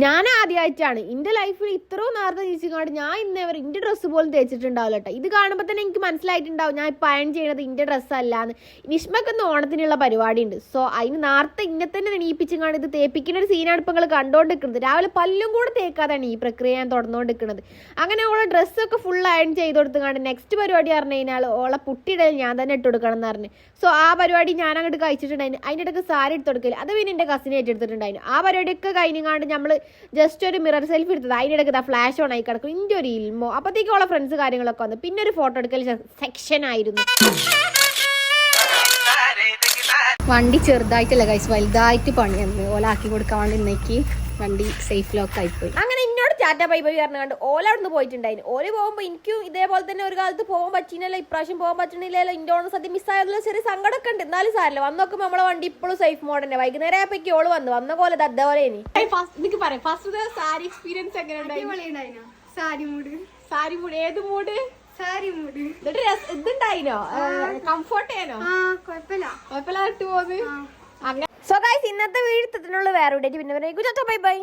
ഞാൻ ആദ്യമായിട്ടാണ് എൻ്റെ ലൈഫിൽ ഇത്രയും നേരത്തെ ജീവിച്ചിങ്ങാണ്ട് ഞാൻ ഇന്നേവർ എൻ്റെ ഡ്രസ്സ് പോലും തേച്ചിട്ടുണ്ടാവില്ല കേട്ടോ. ഇത് കാണുമ്പോൾ തന്നെ എനിക്ക് മനസ്സിലായിട്ടുണ്ടാവും ഞാൻ ഇപ്പം അയൺ ചെയ്യണത് എൻ്റെ ഡ്രസ്സല്ലാന്ന്. നിഷ്മക്കൊന്ന് ഓണത്തിനുള്ള പരിപാടി ഉണ്ട്. സോ അതിന് നേരത്തെ ഇന്നെ തന്നെ എണീപ്പിച്ചിങ്ങാണ്ട് ഇത് തേപ്പിക്കുന്ന ഒരു സീനാണ് ഇപ്പം നിങ്ങൾ കണ്ടുകൊണ്ടിരിക്കുന്നത്. രാവിലെ പല്ലും കൂടെ തേക്കാതാണ് ഈ പ്രക്രിയ ഞാൻ തുടർന്നുകൊണ്ടിരിക്കുന്നത്. അങ്ങനെ ഓളെ ഡ്രസ്സൊക്കെ ഫുൾ അയൺ ചെയ്ത് കൊടുത്തുകൊണ്ട് നെക്സ്റ്റ് പരിപാടി പറഞ്ഞു കഴിഞ്ഞാൽ ഓളെ പുട്ടിയിടൽ ഞാൻ തന്നെ ഇട്ട് കൊടുക്കണം എന്ന് പറഞ്ഞു. സോ ആ പരിപാടി ഞാൻ അങ്ങോട്ട് കഴിച്ചിട്ടുണ്ടായിരുന്നു. അതിൻ്റെ ഇടയ്ക്ക് സാരി എടുത്ത് കൊടുക്കില്ല, അത് പിന്നെ എൻ്റെ കസിനെ ഏറ്റെടുത്തിട്ടുണ്ടായിരുന്നു. ആ പരിപാടിയൊക്കെ കഴിഞ്ഞാണ്ട് നമ്മൾ ജസ്റ്റ് ഒരു മിറർ സെൽഫി എടുത്തത്. അതിനിടയ്ക്ക് ഫ്ലാഷ് ഓൺ ആയി കിടക്കും. ഇൻ്റെ ഒരു ഇൽമോ അപ്പോഴത്തേക്കും ഉള്ള ഫ്രണ്ട്സ് കാര്യങ്ങളൊക്കെ വന്നു. പിന്നെ ഒരു ഫോട്ടോ എടുക്കൽ സെക്ഷൻ ആയിരുന്നു. വണ്ടി ചെറുതായിട്ടല്ല ഗൈസ്, വലുതായിട്ട് പണിയാണ്. ഓലാക്കി കൊടുക്കാൻ വേണ്ടി ഇന്നേക്ക് വണ്ടി സേഫ് ലോക്ക് ആയിപ്പോയി. അങ്ങനെ ഇന്നോട് ടാറ്റ ബൈ ബൈ പറഞ്ഞു കണ്ട് ഓല അവിടുന്ന് പോയിട്ടുണ്ടായിരുന്നു. ഓല് പോകുമ്പോൾ എനിക്കും ഇതേപോലെ തന്നെ ഒരു കാലത്ത് പോകാൻ പറ്റിയില്ലല്ലോ, ഇപ്രാവശ്യം പോകാൻ പറ്റണില്ലല്ലോ. എൻ്റെ ഓണം സദ്യ മിസ്സായതിൽ ചെറിയ സങ്കടമൊക്കെ ഉണ്ട്. എന്നാലും സാരല്ല, വന്ന് നോക്കുമ്പോൾ നമ്മളെ വണ്ടി ഇപ്പോഴും സേഫ് മോഡ് തന്നെ. വൈകുന്നേരം ആയപ്പോഴേക്ക് ഓള് വന്ന പോലെ അതേപോലെ ഇനി ഫസ്റ്റ് സാരി എക്സ്പീരിയൻസ് എങ്ങനെ ഉണ്ടായിരുന്നു? സാരി മൂഡ് ഏത് മൂഡ്? ഇതുണ്ടായിനോ? കംഫോർട്ട് ചെയ്യാനോ? കുഴപ്പമില്ല ഇട്ട് പോകുന്നത്. അങ്ങനെ സോ ഗൈസ് ഇന്നത്തെ വീഡിയോ വേറെ പിന്നെ ബൈ ബൈ.